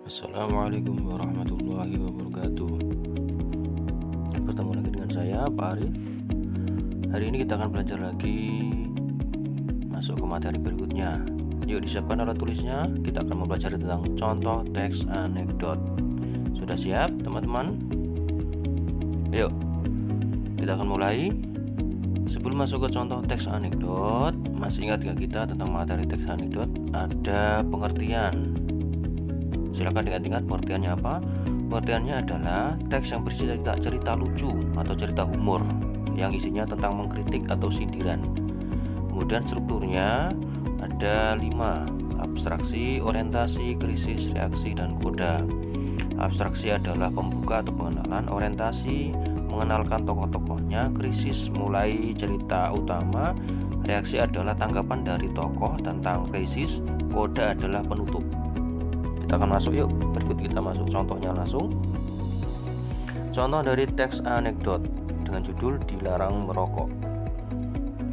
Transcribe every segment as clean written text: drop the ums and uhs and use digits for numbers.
Assalamualaikum warahmatullahi wabarakatuh. Bertemu lagi dengan saya, Pak Arif. Hari ini kita akan belajar lagi, masuk ke materi berikutnya. Yuk, disiapkan alat tulisnya. Kita akan mempelajari tentang contoh teks anekdot. Sudah siap, teman-teman? Yuk, kita akan mulai. Sebelum masuk ke contoh teks anekdot, masih ingat gak kita tentang materi teks anekdot? Ada pengertian. Silakan diingat-ingat pengertiannya apa? Pengertiannya adalah teks yang berisi cerita lucu atau cerita humor yang isinya tentang mengkritik atau sindiran. Kemudian strukturnya ada 5: abstraksi, orientasi, krisis, reaksi, dan koda. Abstraksi adalah pembuka atau pengenalan, orientasi mengenalkan tokoh-tokohnya, krisis mulai cerita utama, reaksi adalah tanggapan dari tokoh tentang krisis, koda adalah penutup. Kita akan masuk yuk, berikut kita masuk contohnya langsung. Contoh dari teks anekdot dengan judul Dilarang Merokok.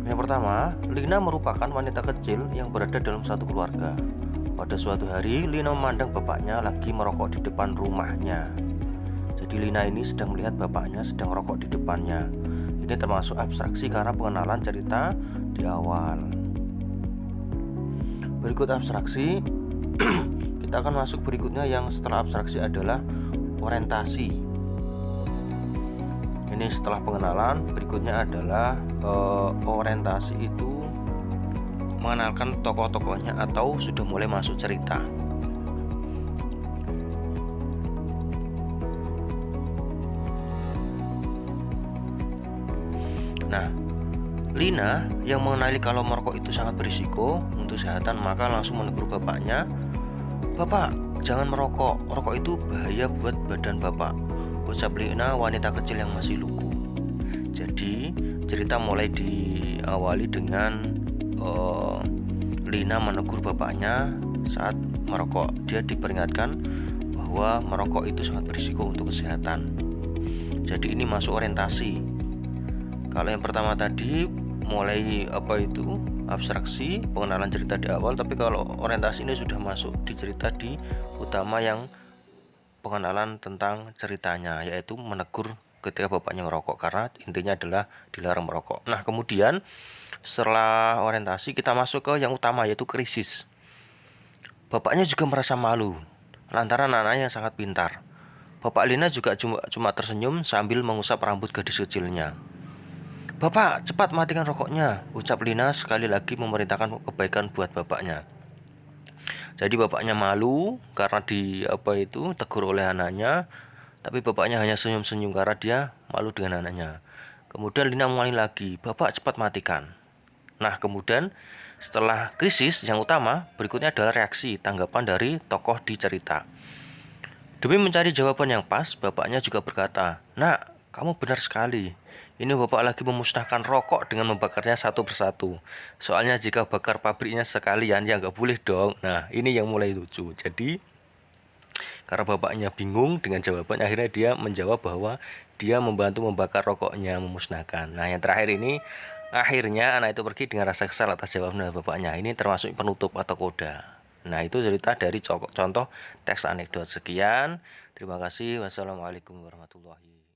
Yang pertama, Lina merupakan wanita kecil yang berada dalam satu keluarga. Pada suatu hari, Lina memandang bapaknya lagi merokok di depan rumahnya. Jadi Lina ini sedang melihat bapaknya sedang merokok di depannya. Ini termasuk abstraksi karena pengenalan cerita di awal. Berikut abstraksi. Kita akan masuk berikutnya yang setelah abstraksi adalah orientasi. Ini setelah pengenalan, berikutnya adalah orientasi itu mengenalkan tokoh-tokohnya atau sudah mulai masuk cerita. Nah, Lina yang mengenali kalau merokok itu sangat berisiko untuk kesehatan, maka langsung menegur bapaknya, "Bapak, jangan merokok. Rokok itu bahaya buat badan Bapak," ucap Lina, wanita kecil yang masih lugu. Jadi cerita mulai diawali dengan Lina menegur bapaknya saat merokok. Dia diperingatkan bahwa merokok itu sangat berisiko untuk kesehatan. Jadi ini masuk orientasi. Kalau yang pertama tadi mulai abstraksi, pengenalan cerita di awal, tapi kalau orientasi ini sudah masuk di cerita di utama yang pengenalan tentang ceritanya, yaitu menegur ketika bapaknya merokok, karena intinya adalah dilarang merokok. Nah, kemudian setelah orientasi kita masuk ke yang utama, yaitu krisis. Bapaknya juga merasa malu lantaran anaknya yang sangat pintar. Bapak Lina juga cuma tersenyum sambil mengusap rambut gadis kecilnya. "Bapak, cepat matikan rokoknya," ucap Lina sekali lagi memerintahkan kebaikan buat bapaknya. Jadi bapaknya malu karena tegur oleh anaknya, tapi bapaknya hanya senyum-senyum karena dia malu dengan anaknya. Kemudian Lina mengulangi lagi, "Bapak, cepat matikan." Nah, kemudian setelah krisis yang utama, berikutnya adalah reaksi, tanggapan dari tokoh di cerita. Demi mencari jawaban yang pas, bapaknya juga berkata, "Nak, kamu benar sekali. Ini Bapak lagi memusnahkan rokok dengan membakarnya satu persatu. Soalnya jika bakar pabriknya sekalian, ya nggak boleh dong." Nah, ini yang mulai lucu. Jadi, karena bapaknya bingung dengan jawaban, akhirnya dia menjawab bahwa dia membantu membakar rokoknya, memusnahkan. Nah, yang terakhir ini, akhirnya anak itu pergi dengan rasa kesal atas jawaban dari bapaknya. Ini termasuk penutup atau koda. Nah, itu cerita dari contoh teks anekdot. Sekian. Terima kasih. Wassalamualaikum warahmatullahi wabarakatuh.